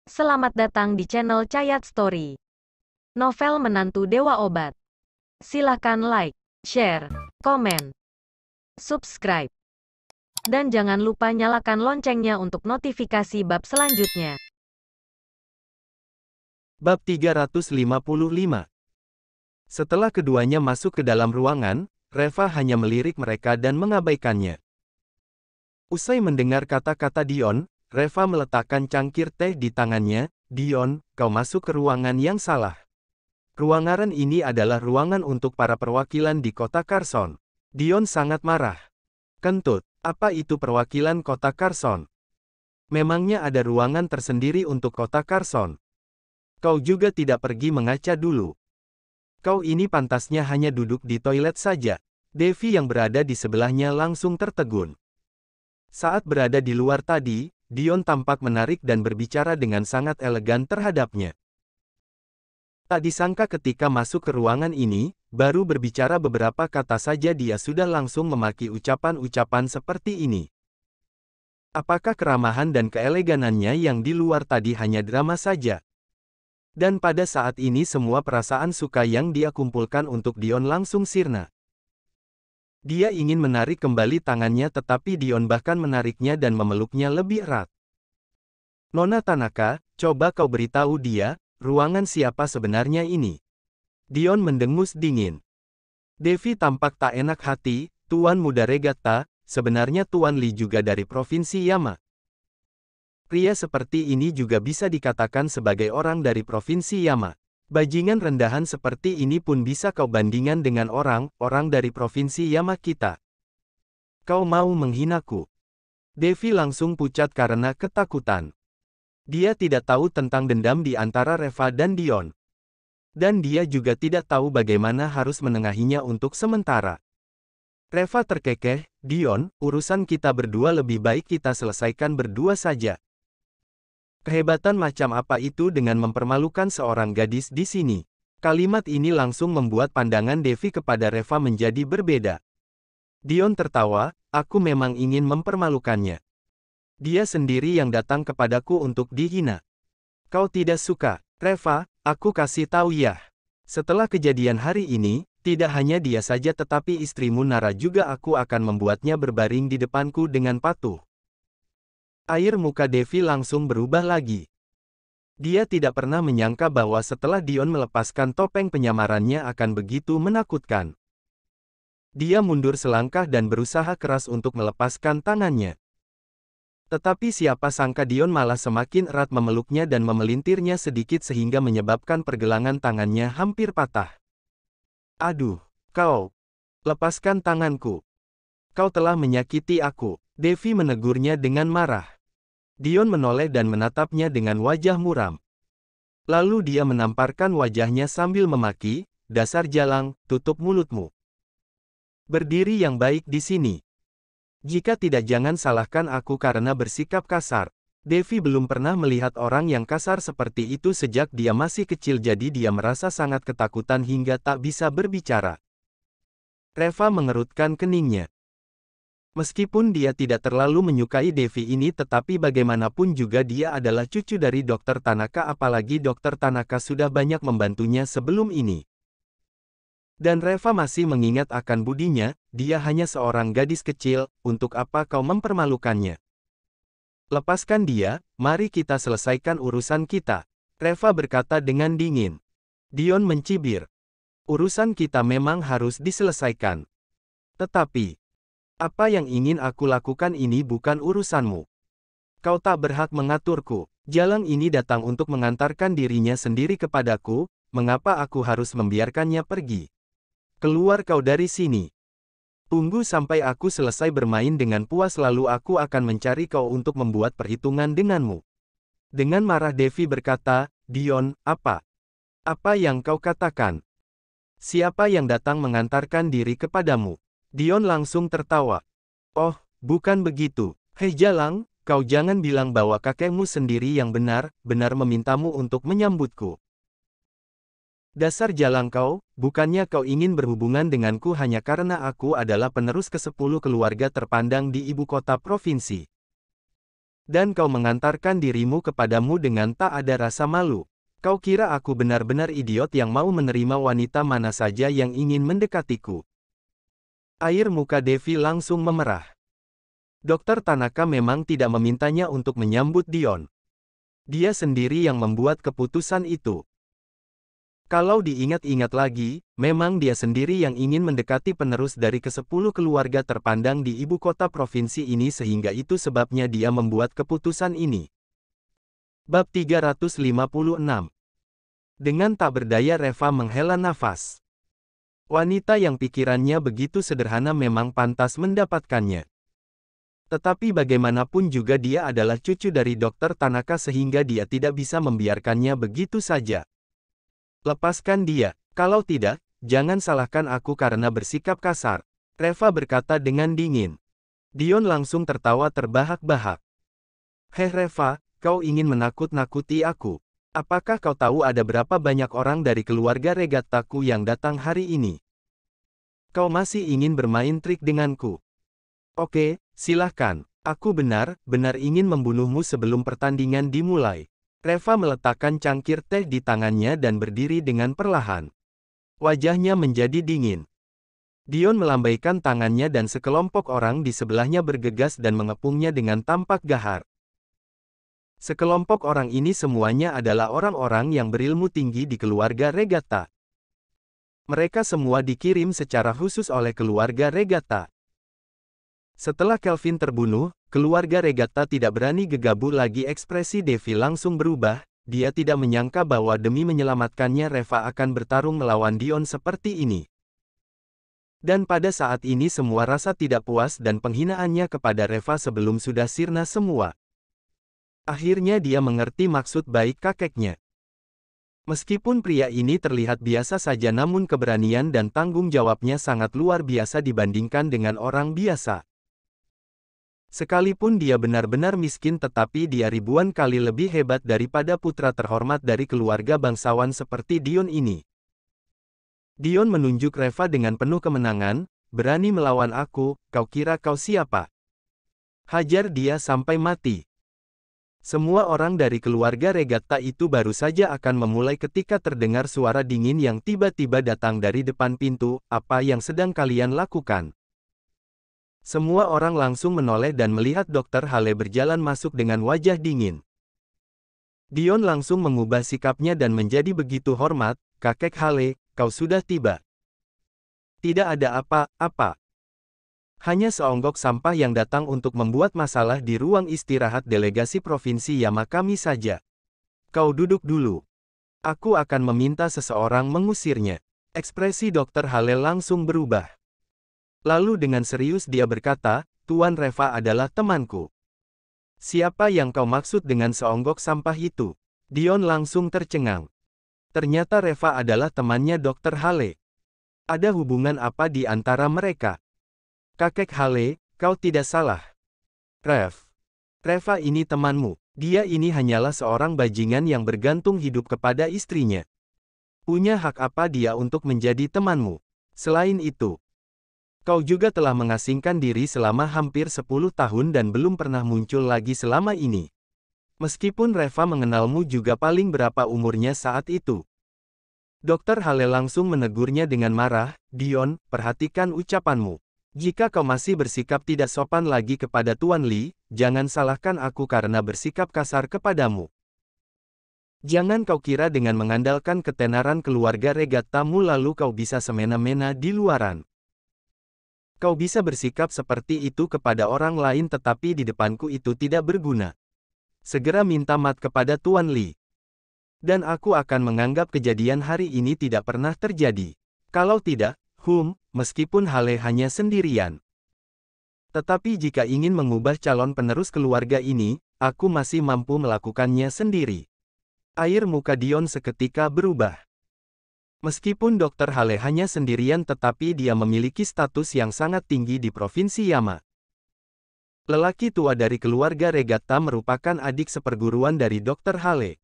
Selamat datang di channel Cayat Story. Novel Menantu Dewa Obat. Silahkan like, share, komen, subscribe. Dan jangan lupa nyalakan loncengnya untuk notifikasi bab selanjutnya. Bab 355. Setelah keduanya masuk ke dalam ruangan, Reva hanya melirik mereka dan mengabaikannya. Usai mendengar kata-kata Dion, Reva meletakkan cangkir teh di tangannya. Dion, kau masuk ke ruangan yang salah. Ruangan ini adalah ruangan untuk para perwakilan di kota Carson. Dion sangat marah. Kentut, apa itu perwakilan kota Carson? Memangnya ada ruangan tersendiri untuk kota Carson? Kau juga tidak pergi mengaca dulu. Kau ini pantasnya hanya duduk di toilet saja. Devi yang berada di sebelahnya langsung tertegun. Saat berada di luar tadi, Dion tampak menarik dan berbicara dengan sangat elegan terhadapnya. Tak disangka ketika masuk ke ruangan ini, baru berbicara beberapa kata saja dia sudah langsung memaki ucapan-ucapan seperti ini. Apakah keramahan dan keeleganannya yang di luar tadi hanya drama saja? Dan pada saat ini semua perasaan suka yang dia kumpulkan untuk Dion langsung sirna. Dia ingin menarik kembali tangannya tetapi Dion bahkan menariknya dan memeluknya lebih erat. Nona Tanaka, coba kau beritahu dia, ruangan siapa sebenarnya ini? Dion mendengus dingin. Devi tampak tak enak hati, Tuan Muda Regatta, sebenarnya Tuan Li juga dari Provinsi Yama. Pria seperti ini juga bisa dikatakan sebagai orang dari Provinsi Yama. Bajingan rendahan seperti ini pun bisa kau bandingkan dengan orang dari Provinsi Yama kita. Kau mau menghinaku? Devi langsung pucat karena ketakutan. Dia tidak tahu tentang dendam di antara Reva dan Dion. Dan dia juga tidak tahu bagaimana harus menengahinya untuk sementara. Reva terkekeh, Dion, urusan kita berdua lebih baik kita selesaikan berdua saja. Kehebatan macam apa itu dengan mempermalukan seorang gadis di sini? Kalimat ini langsung membuat pandangan Devi kepada Reva menjadi berbeda. Dion tertawa, aku memang ingin mempermalukannya. Dia sendiri yang datang kepadaku untuk dihina. Kau tidak suka, Reva, aku kasih tahu ya. Setelah kejadian hari ini, tidak hanya dia saja tetapi istrimu Nara juga aku akan membuatnya berbaring di depanku dengan patuh. Air muka Devi langsung berubah lagi. Dia tidak pernah menyangka bahwa setelah Dion melepaskan topeng penyamarannya akan begitu menakutkan. Dia mundur selangkah dan berusaha keras untuk melepaskan tangannya. Tetapi siapa sangka Dion malah semakin erat memeluknya dan memelintirnya sedikit sehingga menyebabkan pergelangan tangannya hampir patah. Aduh, kau! Lepaskan tanganku! Kau telah menyakiti aku. Devi menegurnya dengan marah. Dion menoleh dan menatapnya dengan wajah muram. Lalu dia menamparkan wajahnya sambil memaki, dasar jalang, tutup mulutmu. Berdiri yang baik di sini. Jika tidak jangan salahkan aku karena bersikap kasar. Devi belum pernah melihat orang yang kasar seperti itu sejak dia masih kecil jadi dia merasa sangat ketakutan hingga tak bisa berbicara. Reva mengerutkan keningnya. Meskipun dia tidak terlalu menyukai Devi ini tetapi bagaimanapun juga dia adalah cucu dari Dr. Tanaka apalagi Dr. Tanaka sudah banyak membantunya sebelum ini. Dan Reva masih mengingat akan budinya, dia hanya seorang gadis kecil, untuk apa kau mempermalukannya? Lepaskan dia, mari kita selesaikan urusan kita. Reva berkata dengan dingin. Dion mencibir. Urusan kita memang harus diselesaikan. Tetapi, apa yang ingin aku lakukan ini bukan urusanmu. Kau tak berhak mengaturku. Jalang ini datang untuk mengantarkan dirinya sendiri kepadaku, mengapa aku harus membiarkannya pergi? Keluar kau dari sini. Tunggu sampai aku selesai bermain dengan puas lalu aku akan mencari kau untuk membuat perhitungan denganmu. Dengan marah Devi berkata, Dion, apa? Apa yang kau katakan? Siapa yang datang mengantarkan diri kepadamu? Dion langsung tertawa. Oh, bukan begitu. Hei Jalang, kau jangan bilang bahwa kakekmu sendiri yang benar-benar memintamu untuk menyambutku. Dasar Jalang kau, bukannya kau ingin berhubungan denganku hanya karena aku adalah penerus ke-10 keluarga terpandang di ibu kota provinsi. Dan kau mengantarkan dirimu kepadamu dengan tak ada rasa malu. Kau kira aku benar-benar idiot yang mau menerima wanita mana saja yang ingin mendekatiku. Air muka Devi langsung memerah. Dokter Tanaka memang tidak memintanya untuk menyambut Dion. Dia sendiri yang membuat keputusan itu. Kalau diingat-ingat lagi, memang dia sendiri yang ingin mendekati penerus dari ke-10 keluarga terpandang di ibu kota provinsi ini sehingga itu sebabnya dia membuat keputusan ini. Bab 356. Dengan tak berdaya Reva menghela nafas. Wanita yang pikirannya begitu sederhana memang pantas mendapatkannya. Tetapi bagaimanapun juga dia adalah cucu dari Dokter Tanaka sehingga dia tidak bisa membiarkannya begitu saja. Lepaskan dia, kalau tidak, jangan salahkan aku karena bersikap kasar, Reva berkata dengan dingin. Dion langsung tertawa terbahak-bahak. Heh Reva, kau ingin menakut-nakuti aku. Apakah kau tahu ada berapa banyak orang dari keluarga Regattaku yang datang hari ini? Kau masih ingin bermain trik denganku? Oke, silahkan. Aku benar-benar ingin membunuhmu sebelum pertandingan dimulai. Reva meletakkan cangkir teh di tangannya dan berdiri dengan perlahan. Wajahnya menjadi dingin. Dion melambaikan tangannya dan sekelompok orang di sebelahnya bergegas dan mengepungnya dengan tampak gahar. Sekelompok orang ini semuanya adalah orang-orang yang berilmu tinggi di keluarga Regatta. Mereka semua dikirim secara khusus oleh keluarga Regatta. Setelah Kelvin terbunuh, keluarga Regatta tidak berani gegabah lagi. Ekspresi Devi langsung berubah, dia tidak menyangka bahwa demi menyelamatkannya Reva akan bertarung melawan Dion seperti ini. Dan pada saat ini semua rasa tidak puas dan penghinaannya kepada Reva sebelum sudah sirna semua. Akhirnya dia mengerti maksud baik kakeknya. Meskipun pria ini terlihat biasa saja namun keberanian dan tanggung jawabnya sangat luar biasa dibandingkan dengan orang biasa. Sekalipun dia benar-benar miskin tetapi dia ribuan kali lebih hebat daripada putra terhormat dari keluarga bangsawan seperti Dion ini. Dion menunjuk Reva dengan penuh kemenangan, berani melawan aku, kau kira kau siapa? Hajar dia sampai mati. Semua orang dari keluarga Regatta itu baru saja akan memulai ketika terdengar suara dingin yang tiba-tiba datang dari depan pintu, apa yang sedang kalian lakukan? Semua orang langsung menoleh dan melihat Dr. Hale berjalan masuk dengan wajah dingin. Dion langsung mengubah sikapnya dan menjadi begitu hormat, kakek Hale, kau sudah tiba. Tidak ada apa-apa. Hanya seonggok sampah yang datang untuk membuat masalah di ruang istirahat delegasi Provinsi Yama kami saja. Kau duduk dulu. Aku akan meminta seseorang mengusirnya. Ekspresi Dr. Hale langsung berubah. Lalu dengan serius dia berkata, Tuan Reva adalah temanku. Siapa yang kau maksud dengan seonggok sampah itu? Dion langsung tercengang. Ternyata Reva adalah temannya Dr. Hale. Ada hubungan apa di antara mereka? Kakek Hale, kau tidak salah. Reva ini temanmu. Dia ini hanyalah seorang bajingan yang bergantung hidup kepada istrinya. Punya hak apa dia untuk menjadi temanmu? Selain itu, kau juga telah mengasingkan diri selama hampir 10 tahun dan belum pernah muncul lagi selama ini. Meskipun Reva mengenalmu juga paling berapa umurnya saat itu. Dr. Hale langsung menegurnya dengan marah, Dion, perhatikan ucapanmu. Jika kau masih bersikap tidak sopan lagi kepada Tuan Li, jangan salahkan aku karena bersikap kasar kepadamu. Jangan kau kira dengan mengandalkan ketenaran keluarga Regattamu lalu kau bisa semena-mena di luaran. Kau bisa bersikap seperti itu kepada orang lain tetapi di depanku itu tidak berguna. Segera minta maaf kepada Tuan Li. Dan aku akan menganggap kejadian hari ini tidak pernah terjadi. Kalau tidak, meskipun Hale hanya sendirian. Tetapi jika ingin mengubah calon penerus keluarga ini, aku masih mampu melakukannya sendiri. Air muka Dion seketika berubah. Meskipun Dr. Hale hanya sendirian tetapi dia memiliki status yang sangat tinggi di Provinsi Yama. Lelaki tua dari keluarga Regatta merupakan adik seperguruan dari Dr. Hale.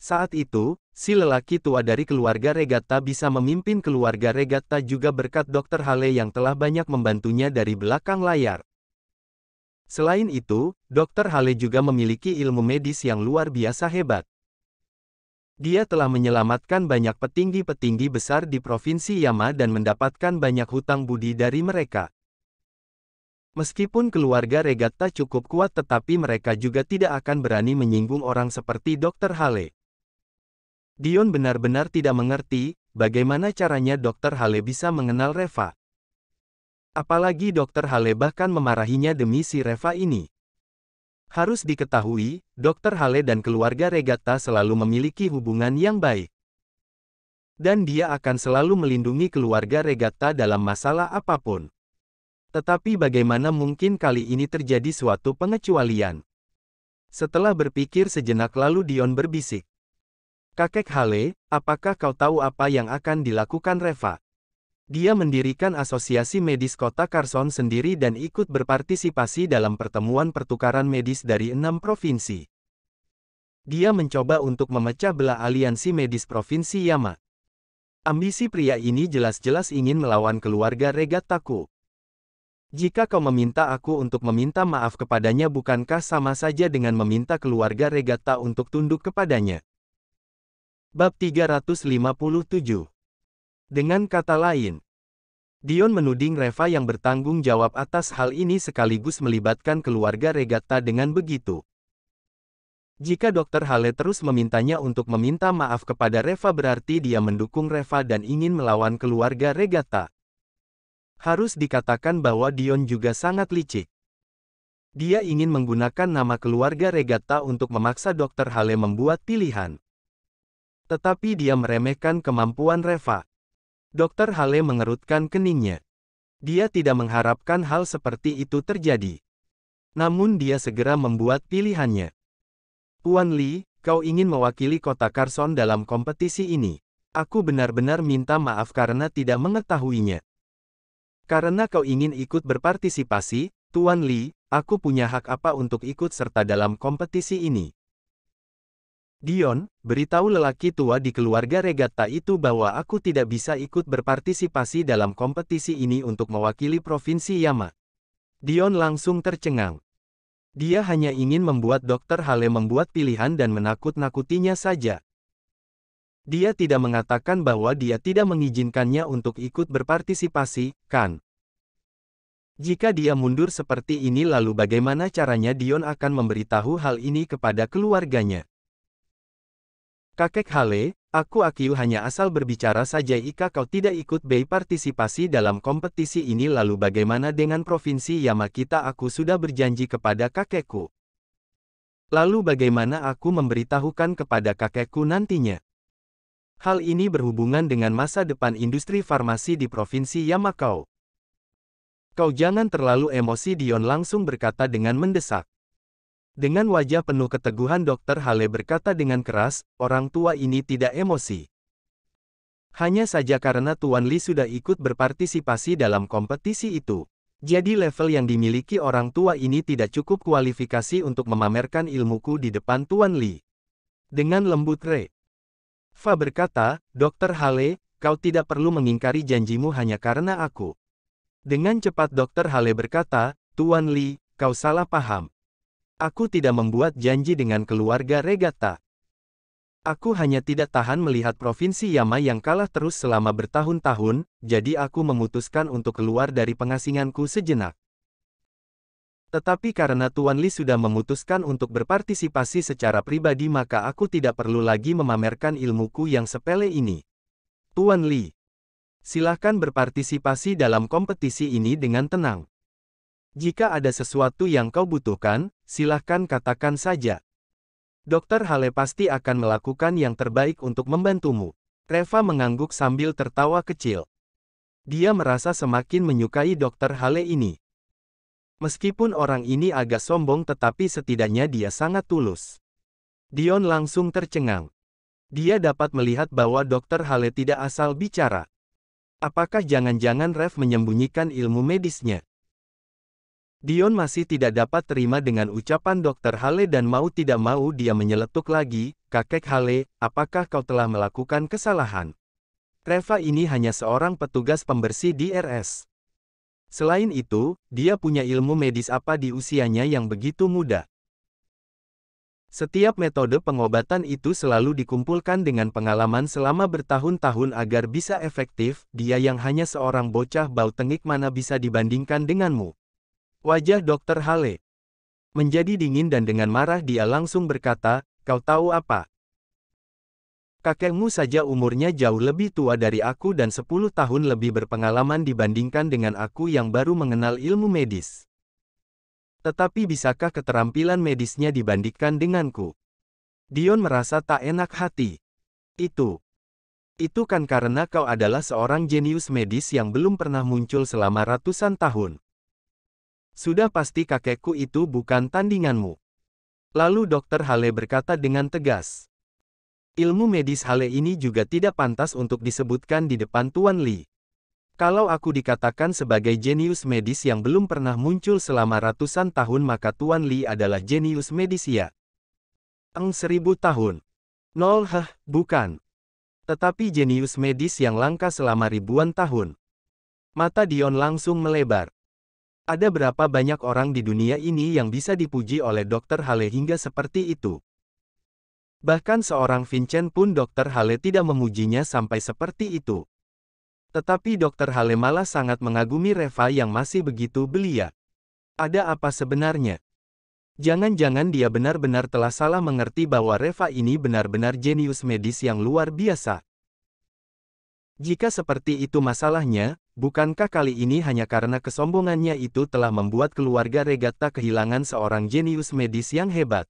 Saat itu, si lelaki tua dari keluarga Regatta bisa memimpin keluarga Regatta juga berkat Dr. Hale yang telah banyak membantunya dari belakang layar. Selain itu, Dr. Hale juga memiliki ilmu medis yang luar biasa hebat. Dia telah menyelamatkan banyak petinggi-petinggi besar di Provinsi Yama dan mendapatkan banyak hutang budi dari mereka. Meskipun keluarga Regatta cukup kuat tetapi mereka juga tidak akan berani menyinggung orang seperti Dr. Hale. Dion benar-benar tidak mengerti, bagaimana caranya Dr. Hale bisa mengenal Reva. Apalagi Dr. Hale bahkan memarahinya demi si Reva ini. Harus diketahui, Dr. Hale dan keluarga Regatta selalu memiliki hubungan yang baik. Dan dia akan selalu melindungi keluarga Regatta dalam masalah apapun. Tetapi bagaimana mungkin kali ini terjadi suatu pengecualian? Setelah berpikir sejenak lalu Dion berbisik. Kakek Hale, apakah kau tahu apa yang akan dilakukan Reva? Dia mendirikan asosiasi medis kota Carson sendiri dan ikut berpartisipasi dalam pertemuan pertukaran medis dari 6 provinsi. Dia mencoba untuk memecah belah aliansi medis provinsi Yama. Ambisi pria ini jelas-jelas ingin melawan keluarga Regattaku. Jika kau meminta aku untuk meminta maaf kepadanya bukankah sama saja dengan meminta keluarga Regatta untuk tunduk kepadanya? Bab 357. Dengan kata lain, Dion menuding Reva yang bertanggung jawab atas hal ini sekaligus melibatkan keluarga Regatta dengan begitu. Jika Dr. Hale terus memintanya untuk meminta maaf kepada Reva berarti dia mendukung Reva dan ingin melawan keluarga Regatta. Harus dikatakan bahwa Dion juga sangat licik. Dia ingin menggunakan nama keluarga Regatta untuk memaksa Dr. Hale membuat pilihan. Tetapi dia meremehkan kemampuan Reva. Dr. Hale mengerutkan keningnya. Dia tidak mengharapkan hal seperti itu terjadi. Namun dia segera membuat pilihannya. Tuan Lee, kau ingin mewakili kota Carson dalam kompetisi ini. Aku benar-benar minta maaf karena tidak mengetahuinya. Karena kau ingin ikut berpartisipasi, Tuan Lee, aku punya hak apa untuk ikut serta dalam kompetisi ini? Dion, beritahu lelaki tua di keluarga Regatta itu bahwa aku tidak bisa ikut berpartisipasi dalam kompetisi ini untuk mewakili Provinsi Yama. Dion langsung tercengang. Dia hanya ingin membuat Dr. Hale membuat pilihan dan menakut-nakutinya saja. Dia tidak mengatakan bahwa dia tidak mengizinkannya untuk ikut berpartisipasi, kan? Jika dia mundur seperti ini lalu bagaimana caranya Dion akan memberitahu hal ini kepada keluarganya? Kakek Hale, aku hanya asal berbicara saja jika kau tidak ikut berpartisipasi dalam kompetisi ini lalu bagaimana dengan Provinsi Yama kita aku sudah berjanji kepada kakekku. Lalu bagaimana aku memberitahukan kepada kakekku nantinya? Hal ini berhubungan dengan masa depan industri farmasi di Provinsi Yamakau. Kau jangan terlalu emosi Dion langsung berkata dengan mendesak. Dengan wajah penuh keteguhan Dr. Hale berkata dengan keras, orang tua ini tidak emosi. Hanya saja karena Tuan Lee sudah ikut berpartisipasi dalam kompetisi itu. Jadi level yang dimiliki orang tua ini tidak cukup kualifikasi untuk memamerkan ilmuku di depan Tuan Lee. Dengan lembut Reva berkata, Dr. Hale, kau tidak perlu mengingkari janjimu hanya karena aku. Dengan cepat Dr. Hale berkata, Tuan Lee, kau salah paham. Aku tidak membuat janji dengan keluarga Regatta. Aku hanya tidak tahan melihat Provinsi Yama yang kalah terus selama bertahun-tahun, jadi aku memutuskan untuk keluar dari pengasinganku sejenak. Tetapi karena Tuan Lee sudah memutuskan untuk berpartisipasi secara pribadi maka aku tidak perlu lagi memamerkan ilmuku yang sepele ini. Tuan Lee, silahkan berpartisipasi dalam kompetisi ini dengan tenang. Jika ada sesuatu yang kau butuhkan, silahkan katakan saja. Dr. Hale pasti akan melakukan yang terbaik untuk membantumu. Reva mengangguk sambil tertawa kecil. Dia merasa semakin menyukai Dr. Hale ini. Meskipun orang ini agak sombong tetapi setidaknya dia sangat tulus. Dion langsung tercengang. Dia dapat melihat bahwa Dr. Hale tidak asal bicara. Apakah jangan-jangan Rev menyembunyikan ilmu medisnya? Dion masih tidak dapat terima dengan ucapan Dr. Hale dan mau tidak mau dia menyeletuk lagi, Kakek Hale, apakah kau telah melakukan kesalahan? Reva ini hanya seorang petugas pembersih di RS. Selain itu, dia punya ilmu medis apa di usianya yang begitu muda. Setiap metode pengobatan itu selalu dikumpulkan dengan pengalaman selama bertahun-tahun agar bisa efektif. Dia yang hanya seorang bocah bau tengik mana bisa dibandingkan denganmu. Wajah Dr. Hale menjadi dingin dan dengan marah dia langsung berkata, "Kau tahu apa? Kakekmu saja umurnya jauh lebih tua dari aku dan 10 tahun lebih berpengalaman dibandingkan dengan aku yang baru mengenal ilmu medis. Tetapi bisakah keterampilan medisnya dibandingkan denganku?" Dion merasa tak enak hati. Itu kan karena kau adalah seorang jenius medis yang belum pernah muncul selama ratusan tahun. Sudah pasti kakekku itu bukan tandinganmu. Lalu Dr. Hale berkata dengan tegas. Ilmu medis Hale ini juga tidak pantas untuk disebutkan di depan Tuan Li. Kalau aku dikatakan sebagai jenius medis yang belum pernah muncul selama ratusan tahun maka Tuan Li adalah jenius medis ya. 1000 tahun. Bukan. Tetapi jenius medis yang langka selama ribuan tahun. Mata Dion langsung melebar. Ada berapa banyak orang di dunia ini yang bisa dipuji oleh Dr. Hale hingga seperti itu? Bahkan seorang Vincent pun Dr. Hale tidak memujinya sampai seperti itu. Tetapi Dr. Hale malah sangat mengagumi Reva yang masih begitu belia. Ada apa sebenarnya? Jangan-jangan dia benar-benar telah salah mengerti bahwa Reva ini benar-benar jenius medis yang luar biasa. Jika seperti itu masalahnya, bukankah kali ini hanya karena kesombongannya itu telah membuat keluarga Regatta kehilangan seorang jenius medis yang hebat?